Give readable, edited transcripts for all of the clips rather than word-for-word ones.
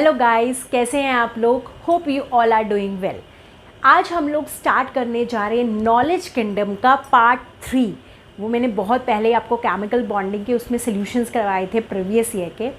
Hello guys, कैसे हैं आप लोग? Hope you all are doing well. आज हम लोग स्टार्ट करने जा रहे हैं नॉलेज किंगडम का पार्ट 3। वो मैंने बहुत पहले आपको केमिकल बॉन्डिंग के उसमें सॉल्यूशंस करवाए थे प्रीवियस ईयर के।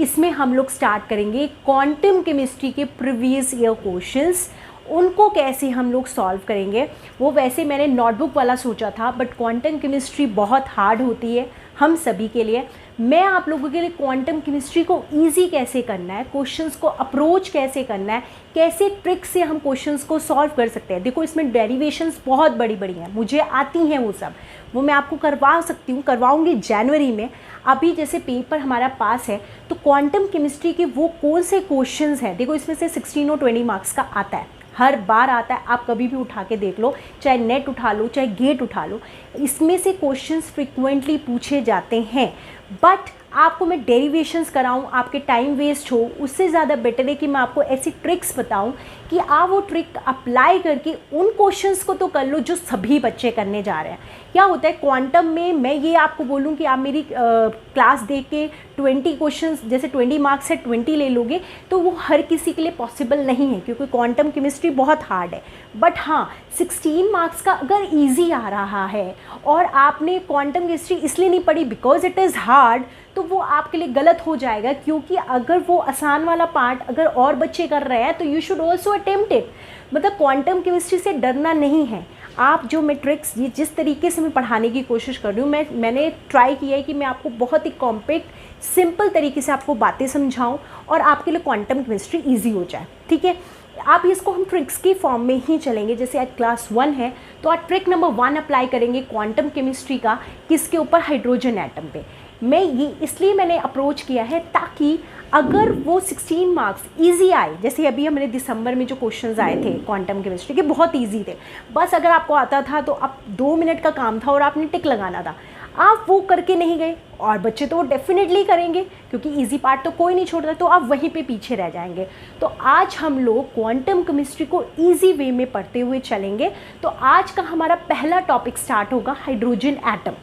इसमें हम लोग स्टार्ट करेंगे क्वांटम केमिस्ट्री के प्रीवियस ईयर क्वेश्चंस, उनको कैसे हम लोग सॉल्व करेंगे। वो वैसे मैंने नोटबुक वाला सोचा था, बट क्वांटम केमिस्ट्री बहुत हार्ड होती है हम सभी के लिए। मैं आप लोगों के लिए क्वांटम केमिस्ट्री को इजी कैसे करना है, क्वेश्चंस को अप्रोच कैसे करना है, कैसे ट्रिक से हम क्वेश्चंस को सॉल्व कर सकते हैं। देखो, इसमें डेरिवेशंस बहुत बड़ी बड़ी हैं, मुझे आती हैं वो सब, वो मैं आपको करवा सकती हूँ, करवाऊँगी जनवरी में। अभी जैसे पेपर हमारा पास है, तो क्वांटम केमिस्ट्री के वो कौन से क्वेश्चंस हैं, देखो इसमें से 16 और 20 मार्क्स का आता है, हर बार आता है। आप कभी भी उठा के देख लो, चाहे नेट उठा लो, चाहे गेट उठा लो, इसमें से क्वेश्चंस फ्रिक्वेंटली पूछे जाते हैं। बट आपको मैं डेरिवेशंस कराऊं, आपके टाइम वेस्ट हो, उससे ज़्यादा बेटर है कि मैं आपको ऐसी ट्रिक्स बताऊं कि आप वो ट्रिक अप्लाई करके उन क्वेश्चंस को तो कर लो जो सभी बच्चे करने जा रहे हैं। क्या होता है क्वांटम में, मैं ये आपको बोलूं कि आप मेरी क्लास देख के 20 क्वेश्चंस, जैसे 20 मार्क्स है 20 ले लोगे, तो वो हर किसी के लिए पॉसिबल नहीं है, क्योंकि क्वांटम केमिस्ट्री बहुत हार्ड है। बट हाँ, 16 मार्क्स का अगर ईजी आ रहा है और आपने क्वांटम केमिस्ट्री इसलिए नहीं पढ़ी बिकॉज इट इज़ हार्ड, तो वो आपके लिए गलत हो जाएगा। क्योंकि अगर वो आसान वाला पार्ट अगर और बच्चे कर रहे हैं, तो you should also attempt it. मतलब क्वांटम केमिस्ट्री से डरना नहीं है। आप जो मैं ट्रिक्स, ये जिस तरीके से मैं पढ़ाने की कोशिश कर रही हूँ, मैंने ट्राई किया है कि मैं आपको बहुत ही कॉम्पैक्ट सिंपल तरीके से आपको बातें समझाऊं और आपके लिए क्वांटम केमिस्ट्री ईजी हो जाए। ठीक है, आप इसको हम ट्रिक्स की फॉर्म में ही चलेंगे। जैसे आज क्लास 1 है, तो आज ट्रिक नंबर 1 अप्लाई करेंगे क्वांटम केमिस्ट्री का, किसके ऊपर? हाइड्रोजन एटम पे। मैं ये इसलिए मैंने अप्रोच किया है ताकि अगर वो 16 मार्क्स इजी आए, जैसे अभी हमने दिसंबर में जो क्वेश्चंस आए थे क्वांटम केमिस्ट्री के, बहुत इजी थे। बस अगर आपको आता था तो अब 2 मिनट का काम था और आपने टिक लगाना था, आप वो करके नहीं गए, और बच्चे तो वो डेफिनेटली करेंगे, क्योंकि इजी पार्ट तो कोई नहीं छोड़ता, तो आप वहीं पे पीछे रह जाएंगे। तो आज हम लोग क्वांटम केमिस्ट्री को इजी वे में पढ़ते हुए चलेंगे। तो आज का हमारा पहला टॉपिक स्टार्ट होगा हाइड्रोजन एटम।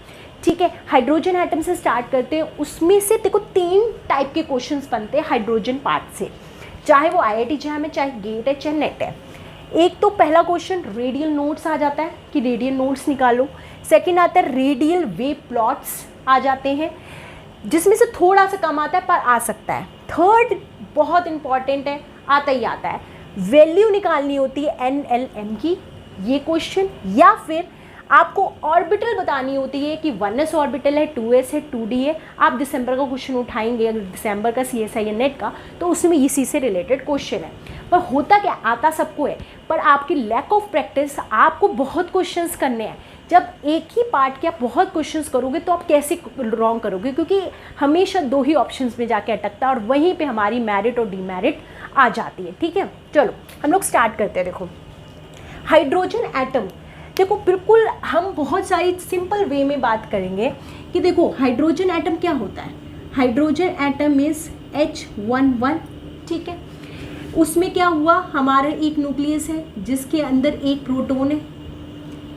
ठीक है, हाइड्रोजन एटम से स्टार्ट करते हैं। उसमें से देखो 3 टाइप के क्वेश्चंस बनते हैं हाइड्रोजन पार्ट से, चाहे वो IIT जैम है, चाहे गेट है, चाहे नेट है। एक तो पहला क्वेश्चन रेडियल नोट्स आ जाता है कि रेडियल नोट्स निकालो। सेकंड आता है रेडियल वेव प्लॉट्स आ जाते हैं, जिसमें से थोड़ा सा कम आता है पर आ सकता है। थर्ड बहुत इंपॉर्टेंट है, आता ही आता है, वैल्यू निकालनी होती है NLM की, ये क्वेश्चन। या फिर आपको ऑर्बिटल बतानी होती है कि 1s ऑर्बिटल है, 2s है, 2d है। आप दिसंबर का क्वेश्चन उठाएंगे, अगर दिसंबर का CSI या नेट का, तो उसमें इसी से रिलेटेड क्वेश्चन है। पर होता क्या, आता सबको है, पर आपकी लैक ऑफ प्रैक्टिस, आपको बहुत क्वेश्चंस करने हैं। जब एक ही पार्ट के आप बहुत क्वेश्चंस करोगे तो आप कैसे रॉन्ग करोगे, क्योंकि हमेशा 2 ही ऑप्शंस में जाके अटकता है और वहीं पे हमारी मेरिट और डीमेरिट आ जाती है। ठीक है, चलो हम लोग स्टार्ट करते हैं। देखो हाइड्रोजन एटम, देखो बिल्कुल हम बहुत सारी सिंपल वे में बात करेंगे कि देखो हाइड्रोजन एटम क्या होता है। Hydrogen atom is H11। ठीक है, उसमें क्या हुआ, हमारा एक न्यूक्लियस है जिसके अंदर एक प्रोटॉन है,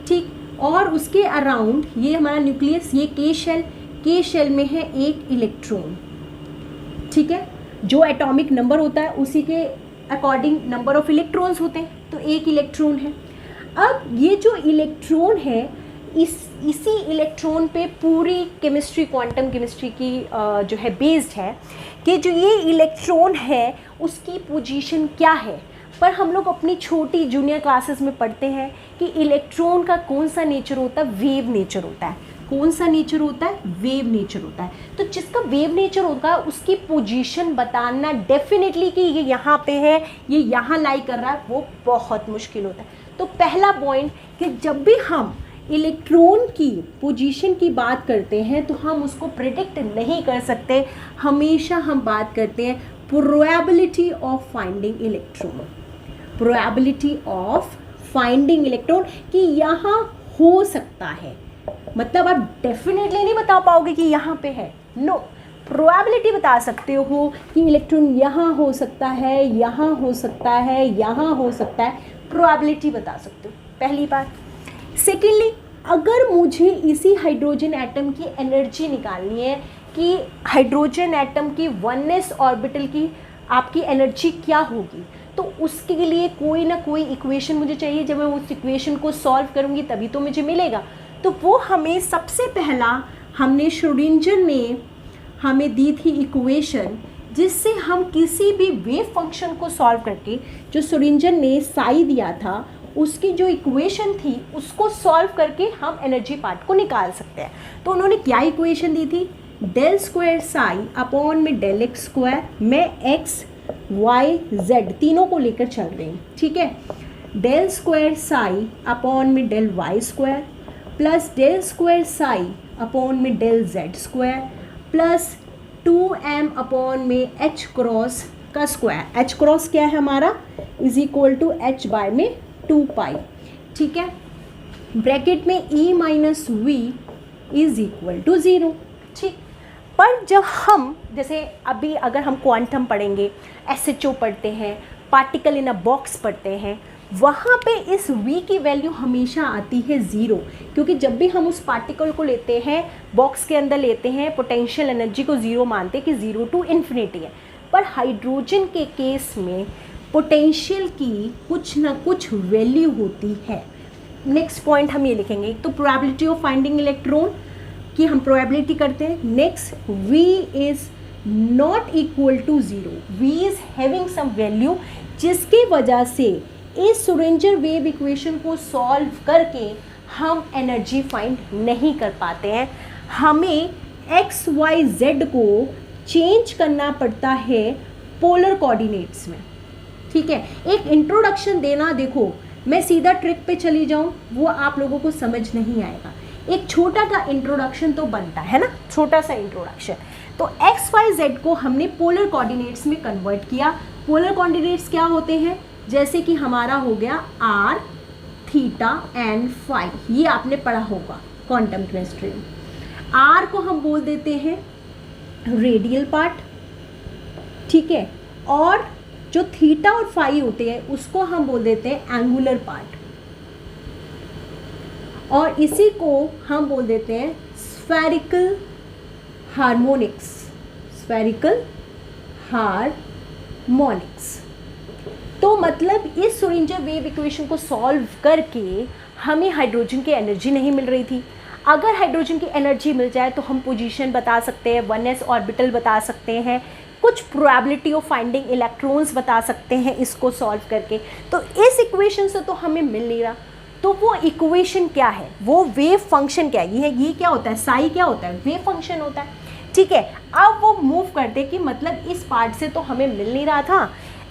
ठीक, और उसके अराउंड ये हमारा न्यूक्लियस, ये के शेल में है एक इलेक्ट्रॉन। ठीक है, जो एटॉमिक नंबर होता है उसी के अकॉर्डिंग नंबर ऑफ इलेक्ट्रॉन्स होते हैं, तो एक इलेक्ट्रॉन है। अब ये जो इलेक्ट्रॉन है, इसी इलेक्ट्रॉन पे पूरी केमिस्ट्री, क्वांटम केमिस्ट्री की जो है बेस्ड है कि जो ये इलेक्ट्रॉन है उसकी पोजीशन क्या है। पर हम लोग अपनी छोटी जूनियर क्लासेस में पढ़ते हैं कि इलेक्ट्रॉन का कौन सा नेचर होता है, वेव नेचर होता है। कौन सा नेचर होता है, वेव नेचर होता है। तो जिसका वेव नेचर होगा उसकी पोजीशन बताना डेफिनेटली कि ये यहाँ पे है, ये यहाँ लाई कर रहा है, वो बहुत मुश्किल होता है। तो पहला पॉइंट कि जब भी हम इलेक्ट्रॉन की पोजीशन की बात करते हैं तो हम उसको प्रेडिक्ट नहीं कर सकते। हमेशा हम बात करते हैं probability of finding electron, probability of finding electron, कि यहाँ हो सकता है। मतलब आप डेफिनेटली नहीं बता पाओगे कि यहाँ पे है, नो, प्रोबेबिलिटी बता सकते हो कि इलेक्ट्रॉन यहाँ हो सकता है, यहाँ हो सकता है, यहाँ हो सकता है, प्रोबेबिलिटी बता सकते हो, पहली बात। सेकेंडली, अगर मुझे इसी हाइड्रोजन एटम की एनर्जी निकालनी है कि हाइड्रोजन एटम की 1s ऑर्बिटल की आपकी एनर्जी क्या होगी, तो उसके लिए कोई ना कोई इक्वेशन मुझे चाहिए। जब मैं उस इक्वेशन को सॉल्व करूँगी तभी तो मुझे मिलेगा। तो वो हमें सबसे पहला हमने श्रोडिंगर ने हमें दी थी इक्वेशन, जिससे हम किसी भी वेव फंक्शन को सॉल्व करके, जो श्रोडिंगर ने साई दिया था उसकी जो इक्वेशन थी उसको सॉल्व करके हम एनर्जी पार्ट को निकाल सकते हैं। तो उन्होंने क्या इक्वेशन दी थी, डेल स्क्वायर साई अपॉन में डेल एक्स स्क्वायर, मैं एक्स वाई जेड तीनों को लेकर चल रही हूँ, ठीक है। डेल स्क्वायर साई अपॉन में del y square plus del square psi upon में del z square plus 2m upon में h क्रॉस का स्क्वायर। h क्रॉस क्या है हमारा, is equal to h by में 2 पाई, ठीक है। ब्रैकेट में e minus V is equal to 0, ठीक। पर जब हम जैसे अभी अगर हम क्वांटम पढ़ेंगे, SHO पढ़ते हैं, पार्टिकल इन अ बॉक्स पढ़ते हैं, वहाँ पे इस v की वैल्यू हमेशा आती है 0, क्योंकि जब भी हम उस पार्टिकल को लेते हैं, बॉक्स के अंदर लेते हैं, पोटेंशियल एनर्जी को 0 मानते हैं कि 0 टू इन्फिनिटी है। पर हाइड्रोजन के केस में पोटेंशियल की कुछ ना कुछ वैल्यू होती है। नेक्स्ट पॉइंट हम ये लिखेंगे, तो प्रोबेबिलिटी ऑफ फाइंडिंग इलेक्ट्रॉन की हम प्रोबेबिलिटी करते हैं। Next, v is not equal to 0, v is having some value, जिसकी वजह से इस श्रोडिंगर वेव इक्वेशन को सॉल्व करके हम एनर्जी फाइंड नहीं कर पाते हैं। हमें x, y, z को चेंज करना पड़ता है पोलर कोऑर्डिनेट्स में, ठीक है। एक इंट्रोडक्शन देना, देखो मैं सीधा ट्रिक पे चली जाऊं वो आप लोगों को समझ नहीं आएगा। एक छोटा सा इंट्रोडक्शन तो बनता है ना, छोटा सा इंट्रोडक्शन। तो x, y, z को हमने पोलर कोऑर्डिनेट्स में कन्वर्ट किया। पोलर कोऑर्डिनेट्स क्या होते हैं, जैसे कि हमारा हो गया r, थीटा एंड फाई, ये आपने पढ़ा होगा क्वांटम केमिस्ट्री में। r को हम बोल देते हैं रेडियल पार्ट, ठीक है, और जो थीटा और फाई होते हैं उसको हम बोल देते हैं एंगुलर पार्ट, और इसी को हम बोल देते हैं स्फेरिकल हार्मोनिक्स, स्फेरिकल हार्मोनिक्स। तो मतलब इस श्रोडिंगर वेव इक्वेशन को सॉल्व करके हमें हाइड्रोजन की एनर्जी नहीं मिल रही थी। अगर हाइड्रोजन की एनर्जी मिल जाए तो हम पोजीशन बता सकते हैं, 1s ऑर्बिटल बता सकते हैं, कुछ प्रोबेबिलिटी ऑफ फाइंडिंग इलेक्ट्रॉन्स बता सकते हैं इसको सॉल्व करके। तो इस इक्वेशन से तो हमें मिल नहीं रहा, तो वो इक्वेशन क्या है, वो वेव फंक्शन क्या है, ये क्या होता है, साई क्या होता है, वेव फंक्शन होता है, ठीक है। अब वो मूव करते कि मतलब इस पार्ट से तो हमें मिल नहीं रहा था,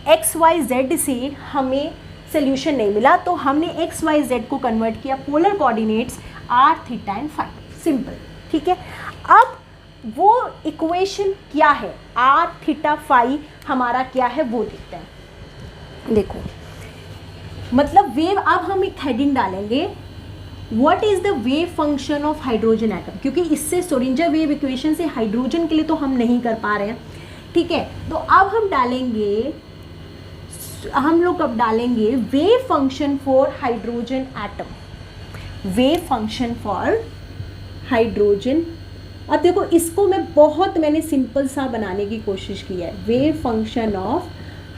एक्स वाई जेड से हमें सोल्यूशन नहीं मिला, तो हमने एक्स वाई जेड को कन्वर्ट किया polar coordinates R, theta and phi, simple, ठीक है। अब वो इक्वेशन क्या है, आर, थीटा, फाई हमारा क्या है वो देखते हैं। देखो मतलब वेव, अब हम एक हेडिंग डालेंगे, what is the wave function of hydrogen atom, क्योंकि इससे श्रोडिंगर वेव इक्वेशन से हाइड्रोजन के लिए तो हम नहीं कर पा रहे हैं, ठीक है। तो अब हम डालेंगे, हम लोग अब डालेंगे wave function for hydrogen atom, wave function for hydrogen. अब देखो इसको मैंने सिंपल सा बनाने की कोशिश की है, wave function of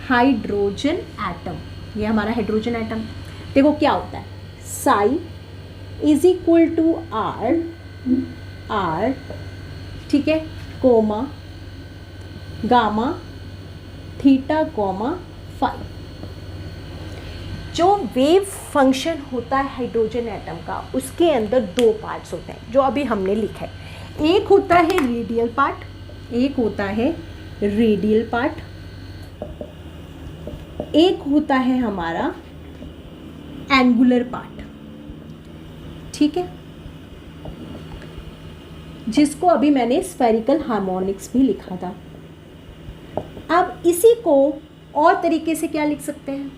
hydrogen atom, ये हमारा हाइड्रोजन एटम। देखो क्या होता है, psi is equal to R, ठीक है, comma gamma theta comma phi. जो वेव फंक्शन होता है हाइड्रोजन एटम का, उसके अंदर दो पार्ट्स होते हैं जो अभी हमने लिखा है, एक होता है रेडियल पार्ट, एक होता है रेडियल पार्ट, एक होता है हमारा एंगुलर पार्ट, ठीक है, जिसको अभी मैंने स्फेरिकल हार्मोनिक्स भी लिखा था। अब इसी को और तरीके से क्या लिख सकते हैं,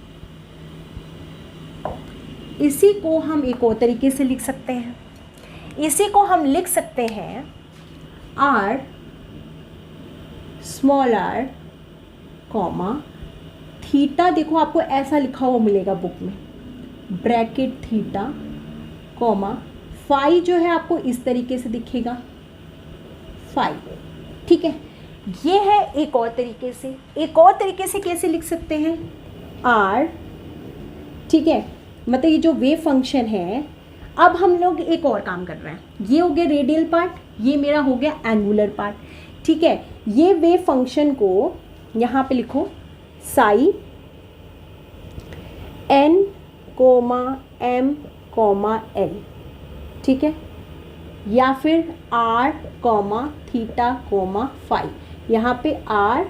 इसी को हम एक और तरीके से लिख सकते हैं, इसी को हम लिख सकते हैं R, small R, comma theta, देखो आपको ऐसा लिखा हुआ मिलेगा बुक में, ब्रैकेट थीटा कॉमा फाई जो है आपको इस तरीके से दिखेगा फाई, ठीक है। ये है एक और तरीके से। एक और तरीके से कैसे लिख सकते हैं, आर, ठीक है, मतलब ये जो वेव फंक्शन है। अब हम लोग एक और काम कर रहे हैं, ये हो गया रेडियल पार्ट, ये मेरा हो गया एंगुलर पार्ट, ठीक है। ये वेव फंक्शन को यहाँ पे लिखो साई n, m, l, ठीक है, या फिर r, थीटा, फाई। यहाँ पे r,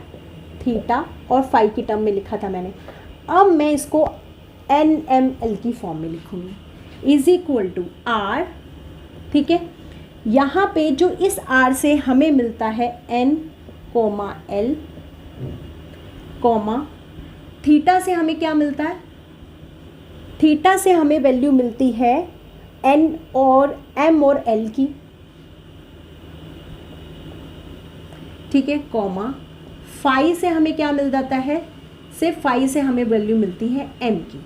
थीटा और फाई की टर्म में लिखा था मैंने। अब मैं इसको n, m, l की फॉर्म में लिखूँगी, इज इक्वल टू r, ठीक है। यहाँ पे जो इस r से हमें मिलता है n, l, थीटा से हमें क्या मिलता है, थीटा से हमें वैल्यू मिलती है n और m और l की, ठीक है, फाई से हमें क्या मिल जाता है, सिर्फ फाई से हमें वैल्यू मिलती है m की,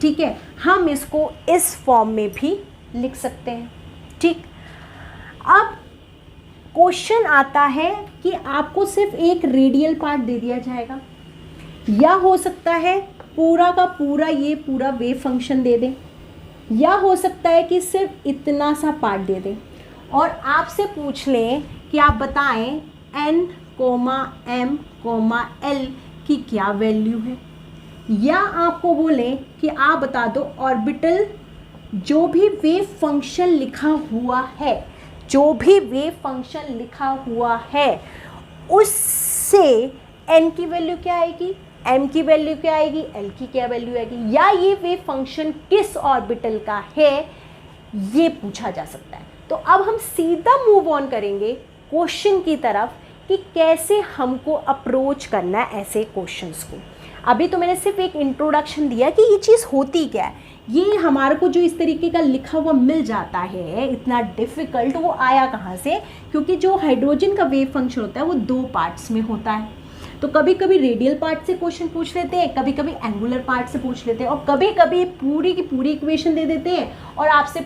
ठीक है। हम इसको इस फॉर्म में भी लिख सकते हैं, ठीक। अब क्वेश्चन आता है कि आपको सिर्फ एक रेडियल पार्ट दे दिया जाएगा, या हो सकता है पूरा का पूरा ये पूरा वेव फंक्शन दे दें, या हो सकता है कि सिर्फ इतना सा पार्ट दे दें और आपसे पूछ लें कि आप बताएं n, m, l की क्या वैल्यू है, या आपको बोलें कि आप बता दो ऑर्बिटल जो भी वेव फंक्शन लिखा हुआ है, जो भी वेव फंक्शन लिखा हुआ है उससे n की वैल्यू क्या आएगी, m की वैल्यू क्या आएगी, l की क्या वैल्यू आएगी, या ये वेव फंक्शन किस ऑर्बिटल का है, ये पूछा जा सकता है। तो अब हम सीधा मूव ऑन करेंगे क्वेश्चन की तरफ कि कैसे हमको अप्रोच करना है ऐसे क्वेश्चंस को। अभी तो मैंने सिर्फ एक इंट्रोडक्शन दिया कि ये चीज़ होती क्या है। ये हमारे को जो इस तरीके का लिखा हुआ मिल जाता है इतना डिफ़िकल्ट, वो आया कहाँ से, क्योंकि जो हाइड्रोजन का वेव फंक्शन होता है वो दो पार्ट्स में होता है। तो कभी कभी रेडियल पार्ट से क्वेश्चन पूछ लेते हैं, कभी कभी एंगुलर पार्ट से पूछ लेते हैं, और कभी कभी पूरी की पूरी इक्वेशन दे देते हैं और आपसे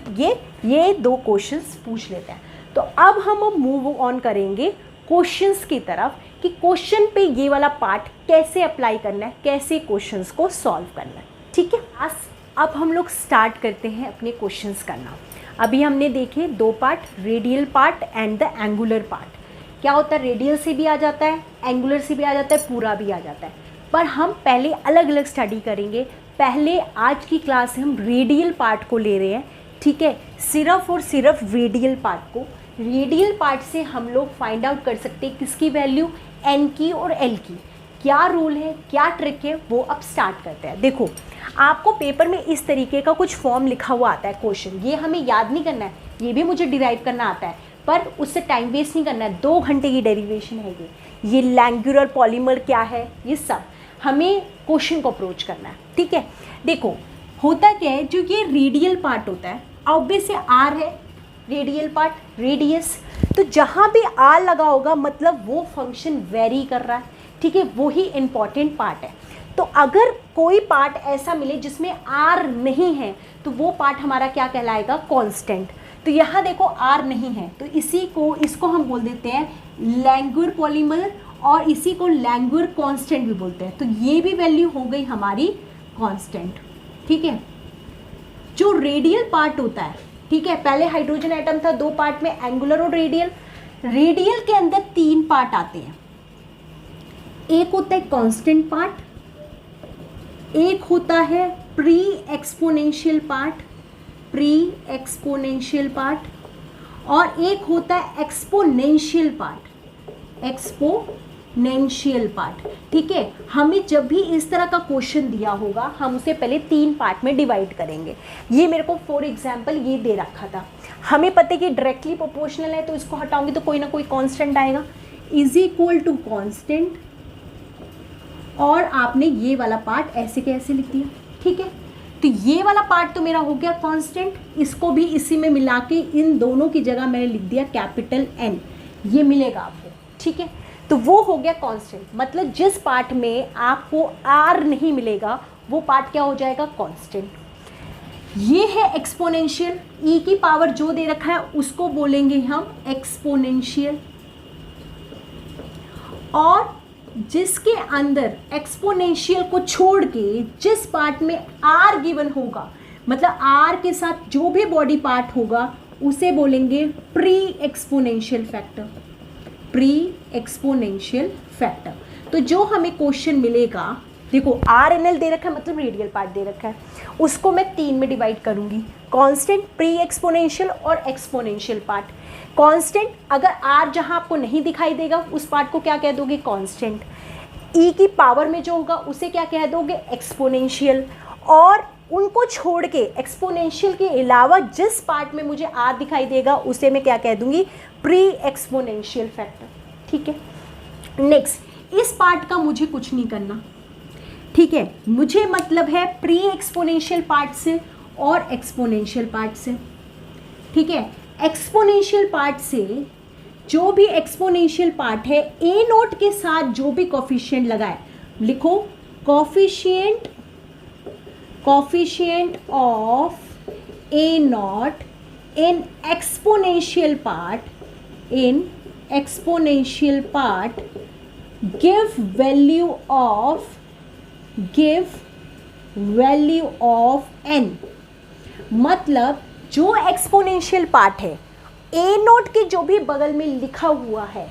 ये दो क्वेश्चंस पूछ लेते हैं। तो अब हम मूव ऑन करेंगे क्वेश्चंस की तरफ कि क्वेश्चन पे ये वाला पार्ट कैसे अप्लाई करना है, कैसे क्वेश्चंस को सॉल्व करना है, ठीक है। अब हम लोग स्टार्ट करते हैं अपने क्वेश्चंस करना। अभी हमने देखे दो part, radial part and the angular part. क्या होता है, रेडियल से भी आ जाता है, एंगुलर से भी आ जाता है, पूरा भी आ जाता है, पर हम पहले अलग अलग स्टडी करेंगे। पहले आज की क्लास से हम रेडियल पार्ट को ले रहे हैं, ठीक है, सिर्फ और सिर्फ रेडियल पार्ट को। रेडियल पार्ट से हम लोग फाइंड आउट कर सकते हैं किसकी वैल्यू, n की और l की। क्या रूल है, क्या ट्रिक है, वो अब स्टार्ट करते हैं। देखो, आपको पेपर में इस तरीके का कुछ फॉर्म लिखा हुआ आता है क्वेश्चन, ये हमें याद नहीं करना है, ये भी मुझे डिराइव करना आता है, पर उससे टाइम वेस्ट नहीं करना है। 2 घंटे की डेरिवेशन है ये लैंगुलर पॉलीमर क्या है, ये सब हमें क्वेश्चन को अप्रोच करना है, ठीक है। देखो होता क्या है, जो ये रेडियल पार्ट होता है, ऑब्वियस आर है रेडियल पार्ट, रेडियस, तो जहाँ भी आर लगा होगा मतलब वो फंक्शन वेरी कर रहा है, ठीक है, वो ही इम्पॉर्टेंट पार्ट है। तो अगर कोई पार्ट ऐसा मिले जिसमें आर नहीं है तो वो पार्ट हमारा क्या कहलाएगा, कांस्टेंट। तो यहाँ देखो आर नहीं है, तो इसको हम बोल देते हैं लैंगुलर पॉलीमर, और इसी को लैंगुलर कांस्टेंट भी बोलते हैं। तो ये भी वैल्यू हो गई हमारी कांस्टेंट, ठीक है। जो रेडियल पार्ट होता है, ठीक है, पहले हाइड्रोजन एटम था 2 पार्ट में, एंगुलर और रेडियल। रेडियल के अंदर 3 पार्ट आते हैं, एक होता है कांस्टेंट पार्ट, एक होता है प्री एक्सपोनेंशियल पार्ट, और एक होता है एक्सपोनेंशियल पार्ट, ठीक है। हमें जब भी इस तरह का क्वेश्चन दिया होगा हम उसे पहले 3 पार्ट में डिवाइड करेंगे। ये मेरे को फॉर एग्जांपल ये दे रखा था, हमें पता है कि डायरेक्टली प्रोपोर्शनल है, तो इसको हटाऊंगी तो कोई ना कोई कांस्टेंट आएगा, इज इक्वल टू कांस्टेंट, और आपने ये वाला पार्ट ऐसे के ऐसे लिख दिया, ठीक है। तो ये वाला पार्ट तो मेरा हो गया कांस्टेंट, इसको भी इसी में मिला के इन दोनों की जगह मैंने लिख दिया कैपिटल N, ये मिलेगा आपको, ठीक है। तो वो हो गया कांस्टेंट, मतलब जिस पार्ट में आपको R नहीं मिलेगा वो पार्ट क्या हो जाएगा, कांस्टेंट। ये है एक्सपोनेंशियल, e की पावर जो दे रखा है उसको बोलेंगे हम एक्सपोनेंशियल, और जिसके अंदर एक्सपोनेंशियल को छोड़ के जिस पार्ट में आर गिवन होगा, मतलब आर के साथ जो भी बॉडी पार्ट होगा उसे बोलेंगे pre exponential factor. Pre exponential factor. तो जो हमें क्वेश्चन मिलेगा, देखो आर एन एल दे रखा है, मतलब रेडियल पार्ट दे रखा है, उसको मैं 3 में डिवाइड करूंगी, कांस्टेंट, प्री एक्सपोनेंशियल और एक्सपोनेंशियल पार्ट। कांस्टेंट, अगर आर जहां आपको नहीं दिखाई देगा उस पार्ट को क्या कह दोगे, कांस्टेंट। ई की पावर में जो होगा उसे क्या कह दोगे, एक्सपोनेंशियल। और उनको छोड़ के एक्सपोनेंशियल के अलावा जिस पार्ट में मुझे आर दिखाई देगा उसे मैं क्या कह दूंगी, प्री एक्सपोनेंशियल फैक्टर। ठीक है, नेक्स्ट, इस पार्ट का मुझे कुछ नहीं करना, ठीक है, मुझे मतलब है प्री एक्सपोनेंशियल पार्ट से और एक्सपोनेंशियल पार्ट से। ठीक है, एक्सपोनेंशियल पार्ट से जो भी एक्सपोनेंशियल पार्ट है ए नोट के साथ जो भी कोफिशिएंट लगाए, लिखो coefficient of A not in exponential part give value of n। मतलब जो एक्सपोनेंशियल पार्ट है ए नोट के जो भी बगल में लिखा हुआ है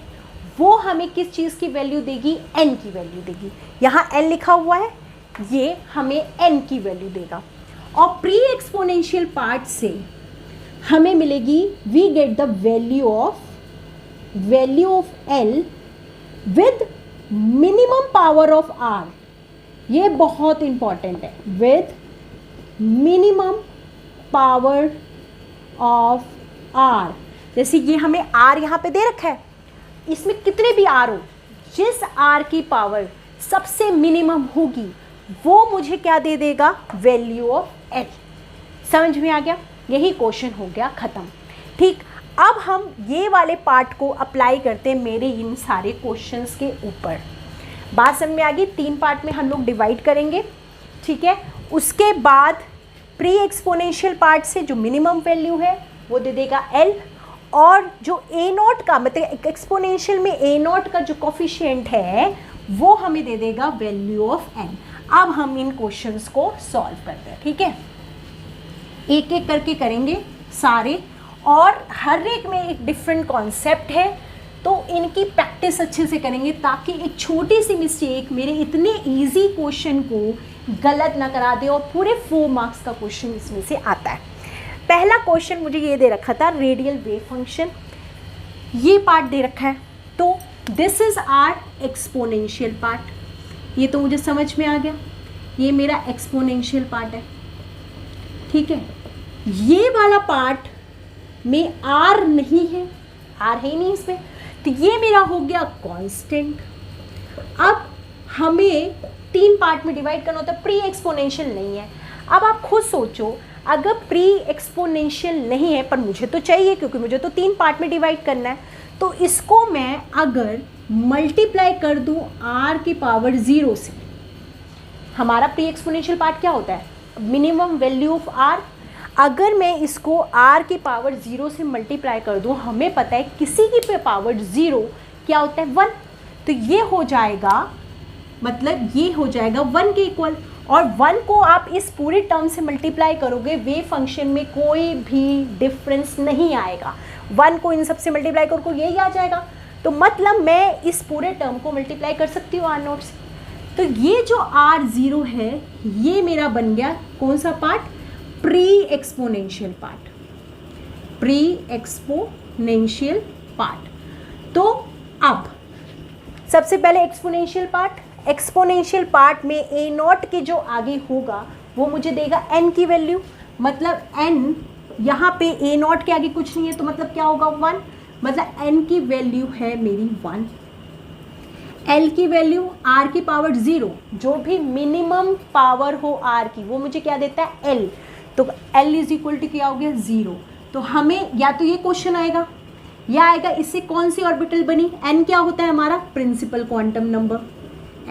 वो हमें किस चीज़ की वैल्यू देगी, n की वैल्यू देगी। यहाँ n लिखा हुआ है, ये हमें n की वैल्यू देगा। और प्री एक्सपोनेंशियल पार्ट से हमें मिलेगी, we get the value of l with minimum power of r। ये बहुत इंपॉर्टेंट है, with minimum power of r। जैसे ये हमें r यहाँ पे दे रखा है, इसमें कितने भी r हो, जिस r की पावर सबसे मिनिमम होगी वो मुझे क्या दे देगा, वैल्यू ऑफ l। समझ में आ गया, यही क्वेश्चन हो गया ख़त्म। ठीक, अब हम ये वाले पार्ट को अप्लाई करते हैं मेरे इन सारे क्वेश्चंस के ऊपर। बात समझ में आ गई, 3 पार्ट में हम लोग डिवाइड करेंगे। ठीक है, उसके बाद प्री एक्सपोनेंशियल पार्ट से जो मिनिमम वैल्यू है वो दे देगा l, और जो ए नॉट का मतलब एक्सपोनेंशियल में ए नॉट का जो कोफिशिएंट है वो हमें दे देगा वैल्यू ऑफ n। अब हम इन क्वेश्चंस को सॉल्व करते हैं। ठीक है, एक एक करके करेंगे सारे, और हर एक में एक डिफरेंट कॉन्सेप्ट है, तो इनकी प्रैक्टिस अच्छे से करेंगे ताकि एक छोटी सी मिस्टेक मेरे इतने इजी क्वेश्चन को गलत ना करा दे, और पूरे 4 मार्क्स का क्वेश्चन इसमें से आता है। पहला क्वेश्चन मुझे ये दे रखा था, रेडियल वेव फंक्शन, ये पार्ट दे रखा है, तो this is our exponential part. ये तो मुझे समझ में आ गया, ये मेरा एक्सपोनेंशियल पार्ट है। ठीक है, ये वाला पार्ट में आर नहीं है, आर है ही नहीं इसमें, तो ये मेरा हो गया कांस्टेंट। अब हमें 3 पार्ट में डिवाइड करना होता है, प्री एक्सपोनेंशियल नहीं है। अब आप खुद सोचो, अगर प्री एक्सपोनेंशियल नहीं है पर मुझे तो चाहिए क्योंकि मुझे तो 3 पार्ट में डिवाइड करना है, तो इसको मैं अगर मल्टीप्लाई कर दूं r की पावर 0 से, हमारा प्री एक्सपोनेंशियल पार्ट क्या होता है, मिनिमम वैल्यू ऑफ r। अगर मैं इसको r की पावर 0 से मल्टीप्लाई कर दूं, हमें पता है किसी की पावर 0 क्या होता है, 1, तो ये हो जाएगा, मतलब ये हो जाएगा 1 के इक्वल। और 1 को आप इस पूरे टर्म से मल्टीप्लाई करोगे, वेव फंक्शन में कोई भी डिफरेंस नहीं आएगा। 1 को इन सब से मल्टीप्लाई करो, यही आ जाएगा। तो मतलब मैं इस पूरे टर्म को मल्टीप्लाई कर सकती हूँ r0 से। तो ये जो r0 है ये मेरा बन गया कौन सा part, pre exponential part, pre exponential part. तो अब सबसे पहले एक्सपोनेंशियल पार्ट में ए नॉट के जो आगे होगा वो मुझे देगा n की वैल्यू, मतलब n यहाँ पे ए नॉट के आगे कुछ नहीं है, तो मतलब क्या होगा 1, मतलब n की वैल्यू है मेरी 1। l की वैल्यू r की पावर 0, जो भी मिनिमम पावर हो r की वो मुझे क्या देता है l, तो l इज इक्वल टू क्या हो गया 0। तो हमें या तो ये क्वेश्चन आएगा या आएगा इससे कौन सी ऑर्बिटल बनी, n क्या होता है हमारा प्रिंसिपल क्वांटम नंबर,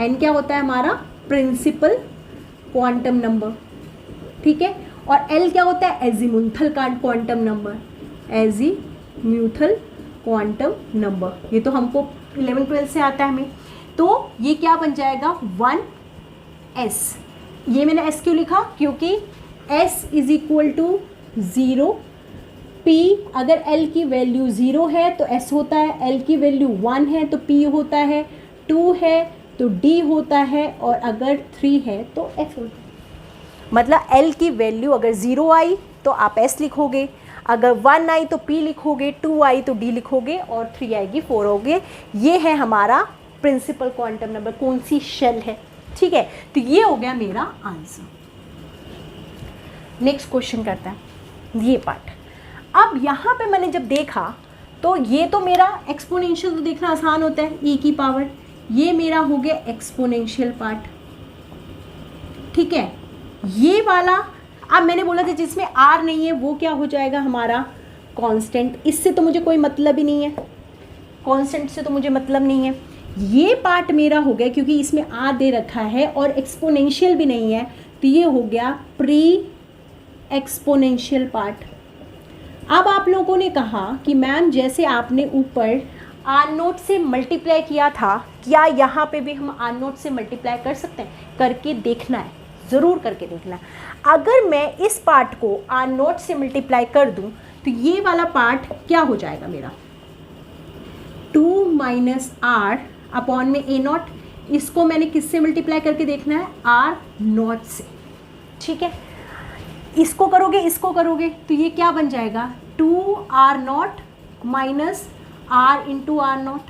n क्या होता है हमारा प्रिंसिपल क्वांटम नंबर। ठीक है, और l क्या होता है azimuthal quantum number, azimuthal quantum number. ये तो हमको 11-12 से आता है हमें। तो ये क्या बन जाएगा 1s। ये मैंने s क्यों लिखा, क्योंकि s is equal to 0, p अगर l की वैल्यू 0 है तो s होता है, l की वैल्यू 1 है तो p होता है, 2 है तो d होता है, और अगर 3 है तो f होता है। मतलब l की वैल्यू अगर 0 आई तो आप s लिखोगे, अगर 1 आई तो p लिखोगे, 2 आई तो d लिखोगे, और 3 आएगी 4 होगे। ये है हमारा प्रिंसिपल क्वांटम नंबर, कौन सी शेल है, ठीक है। तो ये हो गया मेरा आंसर। नेक्स्ट क्वेश्चन करता है ये पार्ट। अब यहाँ पे मैंने जब देखा तो ये तो मेरा एक्सपोनेंशियल तो देखना आसान होता है, e की पावर, ये मेरा हो गया एक्सपोनेंशियल पार्ट, ठीक है। ये वाला अब मैंने बोला था जिसमें r नहीं है वो क्या हो जाएगा हमारा कांस्टेंट, इससे तो मुझे कोई मतलब ही नहीं है, कांस्टेंट से तो मुझे मतलब नहीं है। ये पार्ट मेरा हो गया क्योंकि इसमें r दे रखा है और एक्सपोनेंशियल भी नहीं है, तो ये हो गया प्री एक्सपोनेंशियल पार्ट। अब आप लोगों ने कहा कि मैम जैसे आपने ऊपर आर नोट से मल्टीप्लाई किया था, क्या यहाँ पे भी हम आर नोट से मल्टीप्लाई कर सकते हैं? करके देखना है, ज़रूर करके देखना है। अगर मैं इस पार्ट को आर नोट से मल्टीप्लाई कर दूँ तो ये वाला पार्ट क्या हो जाएगा मेरा 2 माइनस आर अपॉन में ए नॉट। इसको मैंने किससे मल्टीप्लाई करके देखना है, आर नॉट से, ठीक है। इसको करोगे इसको करोगे तो ये क्या बन जाएगा 2 R naught minus R into R naught,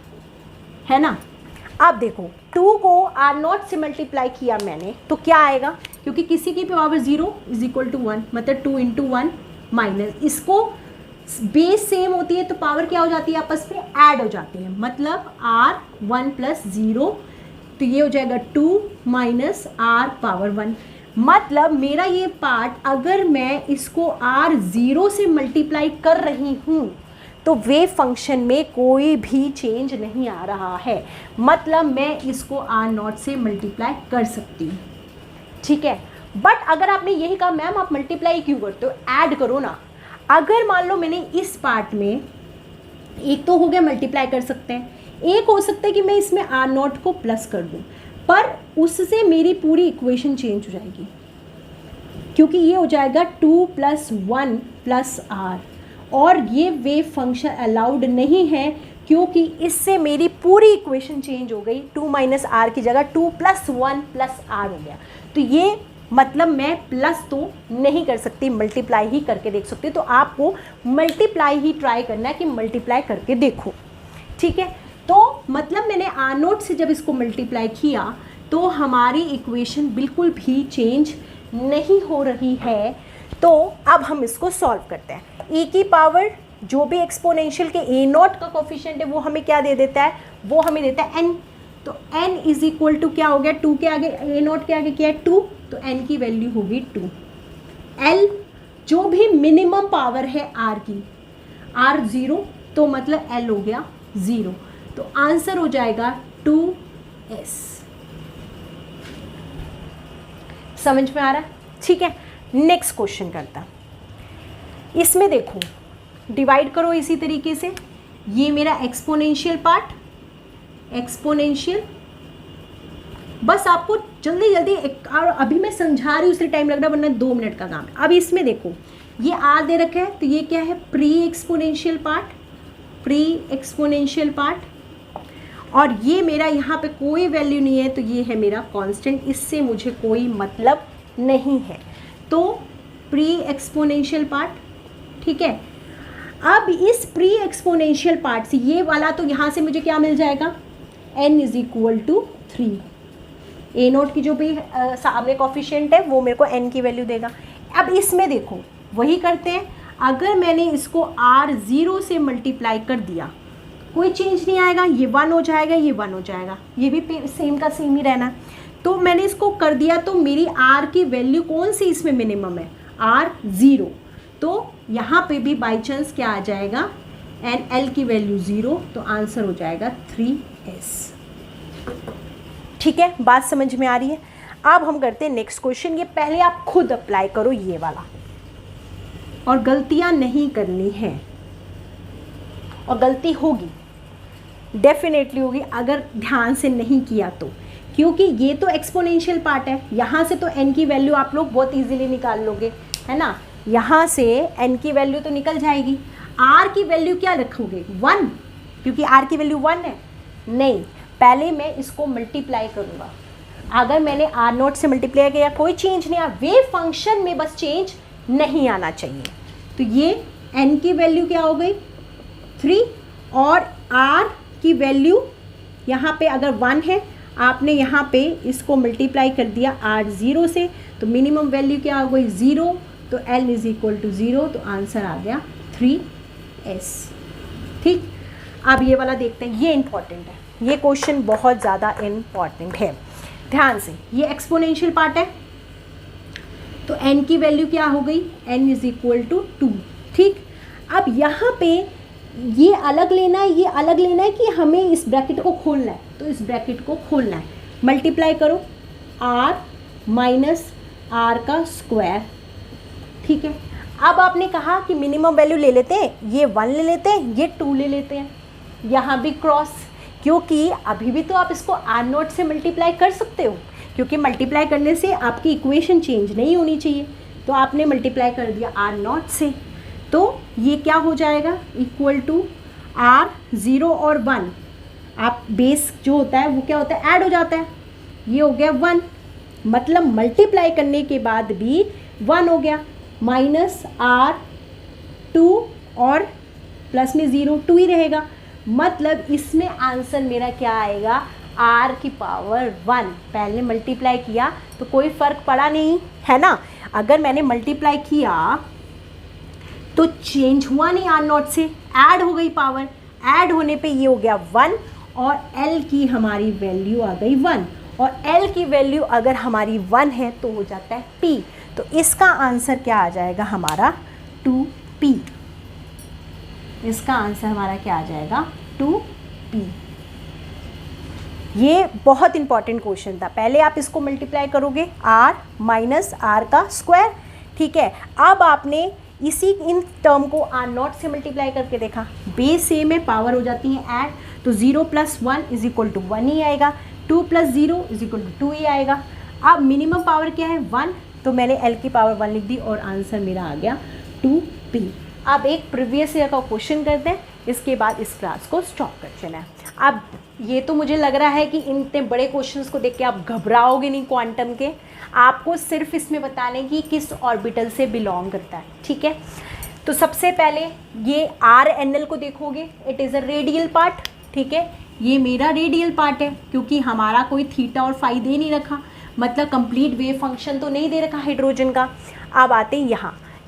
है ना। अब देखो 2 को आर नॉट से मल्टीप्लाई किया मैंने तो क्या आएगा, क्योंकि किसी की पावर 0 इज इक्वल टू 1, मतलब 2 इंटू 1 माइनस, इसको बेस सेम होती है तो पावर क्या हो जाती है, आपस में ऐड हो जाती है, मतलब आर 1 प्लस 0, तो ये हो जाएगा 2 माइनस आर पावर 1। मतलब मेरा ये पार्ट अगर मैं इसको आर 0 से मल्टीप्लाई कर रही हूँ तो वेव फंक्शन में कोई भी चेंज नहीं आ रहा है, मतलब मैं इसको आर नॉट से मल्टीप्लाई कर सकती हूँ, ठीक है। बट अगर आपने यही कहा मैम आप मल्टीप्लाई क्यों करते हो, ऐड करो ना। अगर मान लो मैंने इस पार्ट में एक तो हो गया मल्टीप्लाई कर सकते हैं, एक हो सकता है कि मैं इसमें आर नॉट को प्लस कर दूं, पर उससे मेरी पूरी इक्वेशन चेंज हो जाएगी, क्योंकि ये हो जाएगा 2 प्लस 1 प्लस आर, और ये वेव फंक्शन अलाउड नहीं है क्योंकि इससे मेरी पूरी इक्वेशन चेंज हो गई। 2 माइनस आर की जगह 2 प्लस 1 प्लस आर हो गया, तो ये मतलब मैं प्लस तो नहीं कर सकती, मल्टीप्लाई ही करके देख सकती। तो आपको मल्टीप्लाई ही ट्राई करना है कि मल्टीप्लाई करके देखो, ठीक है। तो मतलब मैंने आर नोट से जब इसको मल्टीप्लाई किया तो हमारी इक्वेशन बिल्कुल भी चेंज नहीं हो रही है। तो अब हम इसको सॉल्व करते हैं। e की पावर जो भी एक्सपोनेंशियल के ए नॉट का कोफिशिएंट है वो हमें क्या दे देता है, वो हमें देता है n। तो n इज इक्वल टू क्या हो गया, 2 के आगे ए नॉट के आगे क्या है 2, तो n की वैल्यू होगी 2। l जो भी मिनिमम पावर है r की, r 0, तो मतलब l हो गया 0, तो आंसर हो जाएगा 2s। समझ में आ रहा है, ठीक है। नेक्स्ट क्वेश्चन करता, इसमें देखो डिवाइड करो इसी तरीके से, ये मेरा एक्सपोनेंशियल पार्ट, एक्सपोनेंशियल, बस आपको जल्दी जल्दी और अभी मैं समझा रही हूँ इसलिए टाइम लग रहा है, वरना 2 मिनट का काम है। अब इसमें देखो ये आर दे रखा है, तो ये क्या है pre exponential part, pre exponential part, और ये मेरा यहाँ पे कोई वैल्यू नहीं है तो ये है मेरा कांस्टेंट, इससे मुझे कोई मतलब नहीं है, तो प्री एक्सपोनेंशियल पार्ट, ठीक है। अब इस प्री एक्सपोनेंशियल पार्ट से ये वाला, तो यहाँ से मुझे क्या मिल जाएगा n is equal to 3, a naught की जो भी सामने कोफिशिएंट है वो मेरे को n की वैल्यू देगा। अब इसमें देखो वही करते हैं, अगर मैंने इसको r0 से मल्टीप्लाई कर दिया कोई चेंज नहीं आएगा, ये 1 हो जाएगा, ये 1 हो जाएगा, ये भी सेम का सेम ही रहना। तो मैंने इसको कर दिया, तो मेरी r की वैल्यू कौन सी इसमें मिनिमम है, r0, तो यहाँ पे भी बाई चांस क्या आ जाएगा एंड l की वैल्यू 0, तो आंसर हो जाएगा 3s। ठीक है, बात समझ में आ रही है। अब हम करते हैं नेक्स्ट क्वेश्चन। ये पहले आप खुद अप्लाई करो ये वाला, और गलतियां नहीं करनी है, और गलती होगी डेफिनेटली होगी अगर ध्यान से नहीं किया तो, क्योंकि ये तो एक्सपोनेंशियल पार्ट है। यहाँ से तो n की वैल्यू आप लोग बहुत इजीली निकाल लोगे, है ना। यहाँ से n की वैल्यू तो निकल जाएगी। r की वैल्यू क्या रखोगे? 1, क्योंकि r की वैल्यू 1 है। नहीं, पहले मैं इसको मल्टीप्लाई करूँगा। अगर मैंने r0 से मल्टीप्लाई किया कोई चेंज नहीं आया, वेव फंक्शन में बस चेंज नहीं आना चाहिए। तो ये n की वैल्यू क्या हो गई? 3, और r की वैल्यू यहाँ पे अगर 1 है, आपने यहाँ पे इसको मल्टीप्लाई कर दिया r0 से, तो मिनिमम वैल्यू क्या हो गई? 0। तो l इज इक्वल टू 0, तो आंसर आ गया 3s। ठीक, अब ये वाला देखते हैं, ये इंपॉर्टेंट है, ये क्वेश्चन बहुत ज़्यादा इम्पॉर्टेंट है। ध्यान से, ये एक्सपोनेंशियल पार्ट है, तो n की वैल्यू क्या हो गई? n is equal to 2। ठीक, अब यहाँ पे ये अलग लेना है, ये अलग लेना है कि हमें इस ब्रैकेट को खोलना है, तो इस ब्रैकेट को खोलना है। मल्टीप्लाई करो r माइनस r का स्क्वायर। ठीक है, अब आपने कहा कि मिनिमम वैल्यू ले लेते हैं, ये 1 ले लेते हैं, ये 2 ले लेते हैं, यहाँ भी क्रॉस, क्योंकि अभी भी तो आप इसको r0 से मल्टीप्लाई कर सकते हो, क्योंकि मल्टीप्लाई करने से आपकी इक्वेशन चेंज नहीं होनी चाहिए। तो आपने मल्टीप्लाई कर दिया r0 से, तो ये क्या हो जाएगा? इक्वल टू r0 और 1, आप बेस जो होता है वो क्या होता है? ऐड हो जाता है। ये हो गया 1, मतलब मल्टीप्लाई करने के बाद भी 1 हो गया, माइनस r2 और प्लस में 0, 2 ही रहेगा। मतलब इसमें आंसर मेरा क्या आएगा? r की पावर 1। पहले मल्टीप्लाई किया तो कोई फ़र्क पड़ा नहीं, है ना। अगर मैंने मल्टीप्लाई किया तो चेंज हुआ नहीं, r0 से ऐड हो गई पावर, ऐड होने पे ये हो गया 1, और l की हमारी वैल्यू आ गई 1, और l की वैल्यू अगर हमारी 1 है तो हो जाता है p। तो इसका आंसर क्या आ जाएगा हमारा? 2p। इसका आंसर हमारा क्या आ जाएगा? 2p। ये बहुत इंपॉर्टेंट क्वेश्चन था। पहले आप इसको मल्टीप्लाई करोगे r माइनस r का स्क्वायर। ठीक है, अब आपने इन टर्म को r0 से मल्टीप्लाई करके देखा, बेस सेम है, पावर हो जाती है ऐड, तो 0 + 1 इज इक्वल टू 1 ही आएगा, 2 + 0 इज इक्वल टू 2 ही आएगा। अब मिनिमम पावर क्या है? 1, तो मैंने l की पावर 1 लिख दी और आंसर मेरा आ गया 2p। अब एक प्रीवियस ईयर का क्वेश्चन करते हैं, इसके बाद इस क्लास को स्टॉप कर देना है। अब ये तो मुझे लग रहा है कि इतने बड़े क्वेश्चंस को देख के आप घबराओगे नहीं क्वांटम के, आपको सिर्फ इसमें बताने की किस ऑर्बिटल से बिलोंग करता है। ठीक है, तो सबसे पहले ये RNL को देखोगे, it is a radial part. ठीक है, ये मेरा रेडियल पार्ट है, क्योंकि हमारा कोई थीटा और फाई दे नहीं रखा, मतलब कंप्लीट वेव फंक्शन तो नहीं दे रखा हाइड्रोजन का। अब आते हैं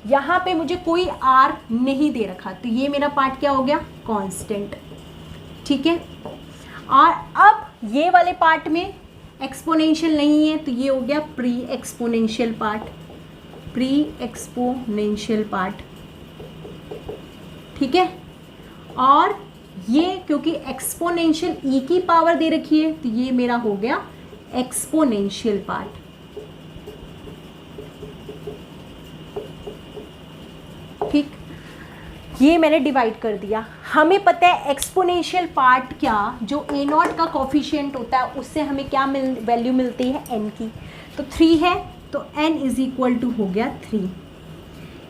यहाँ पे मुझे कोई R नहीं दे रखा, तो ये मेरा पार्ट क्या हो गया? कांस्टेंट। ठीक है, और अब ये वाले पार्ट में एक्सपोनेंशियल नहीं है, तो ये हो गया pre exponential part. Pre exponential part. ठीक है, और ये क्योंकि एक्सपोनेंशियल e की पावर दे रखी है, तो ये मेरा हो गया एक्सपोनेंशियल पार्ट। ठीक, ये मैंने डिवाइड कर दिया। हमें पता है एक्सपोनेंशियल पार्ट क्या, जो a0 का कोफिशिएंट होता है उससे हमें क्या वैल्यू मिलती है? n की। तो 3 है, तो n इज इक्वल टू हो गया 3।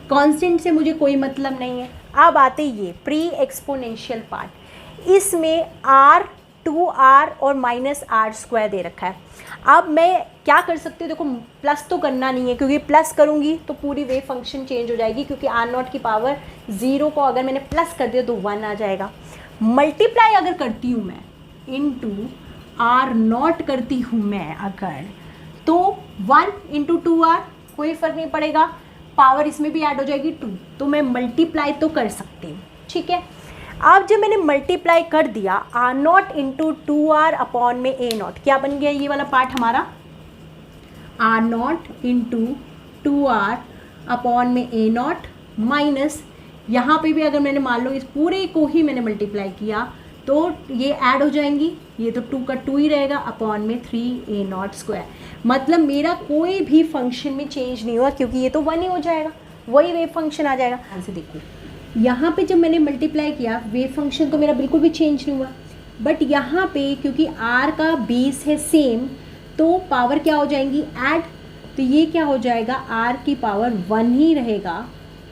कांस्टेंट से मुझे कोई मतलब नहीं है। अब आते ये प्री एक्सपोनेंशियल पार्ट, इसमें r 2r और माइनस r स्क्वायर दे रखा है। अब मैं क्या कर सकती हूँ? देखो, प्लस तो करना नहीं है, क्योंकि प्लस करूँगी तो पूरी वेव फंक्शन चेंज हो जाएगी, क्योंकि r0 की पावर 0 को अगर मैंने प्लस कर दिया तो 1 आ जाएगा। मल्टीप्लाई अगर करती हूँ मैं इनटू r0 करती हूँ मैं अगर, तो 1 × 2r, कोई फ़र्क नहीं पड़ेगा, पावर इसमें भी ऐड हो जाएगी 2, तो मैं मल्टीप्लाई तो कर सकती हूँ। ठीक है, अब जब मैंने मल्टीप्लाई कर दिया r0 × 2r अपॉन में a0, क्या बन गया ये वाला पार्ट हमारा? r0 × 2r अपॉन में a0 माइनस, यहाँ पे भी अगर मैंने मान लो इस पूरे को ही मैंने मल्टीप्लाई किया तो ये ऐड हो जाएंगी, ये तो 2 का 2 ही रहेगा, अपॉन में 3a0 स्क्वायर। मतलब मेरा कोई भी फंक्शन में चेंज नहीं हुआ, क्योंकि ये तो 1 ही हो जाएगा, वही वेव फंक्शन आ जाएगा। से देखो यहाँ पे जब मैंने मल्टीप्लाई किया, वेव फंक्शन तो मेरा बिल्कुल भी चेंज नहीं हुआ। बट यहाँ पे क्योंकि r का बेस है सेम, तो पावर क्या हो जाएंगी, ऐड, तो ये क्या हो जाएगा, r की पावर 1 ही रहेगा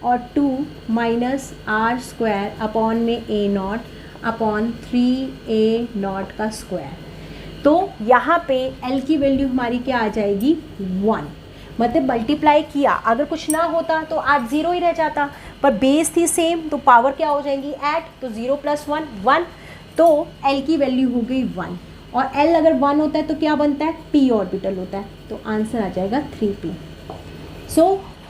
और 2 माइनस आर स्क्वायर अपॉन में a not upon 3a not का स्क्वायर। तो यहाँ पे L की वैल्यू हमारी क्या आ जाएगी, 1। मतलब मल्टीप्लाई किया, अगर कुछ ना होता तो आज 0 ही रह जाता, पर बेस थी सेम तो पावर क्या हो जाएंगी, ऐड, तो 0 + 1 1, तो L की वैल्यू हो गई 1। और L अगर 1 होता है तो क्या बनता है, p ऑर्बिटल होता है, तो आंसर आ जाएगा 3p। सो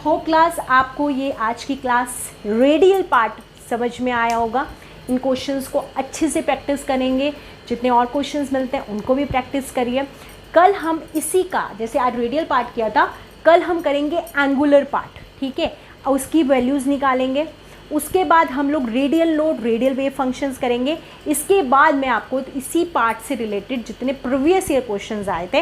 हो क्लास, आपको ये आज की क्लास रेडियल पार्ट समझ में आया होगा। इन क्वेश्चंस को अच्छे से प्रैक्टिस करेंगे, जितने और क्वेश्चंस मिलते हैं उनको भी प्रैक्टिस करिए। कल हम इसी का, जैसे आज रेडियल पार्ट किया था, कल हम करेंगे एंगुलर पार्ट, ठीक है, और उसकी वैल्यूज़ निकालेंगे। उसके बाद हम लोग radial load, radial wave functions करेंगे। इसके बाद मैं आपको इसी पार्ट से रिलेटेड जितने प्रीवियस ईयर क्वेश्चंस आए थे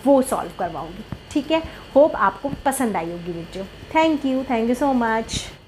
वो सॉल्व करवाऊँगी, ठीक है। होप आपको पसंद आई होगी video. Thank you so much.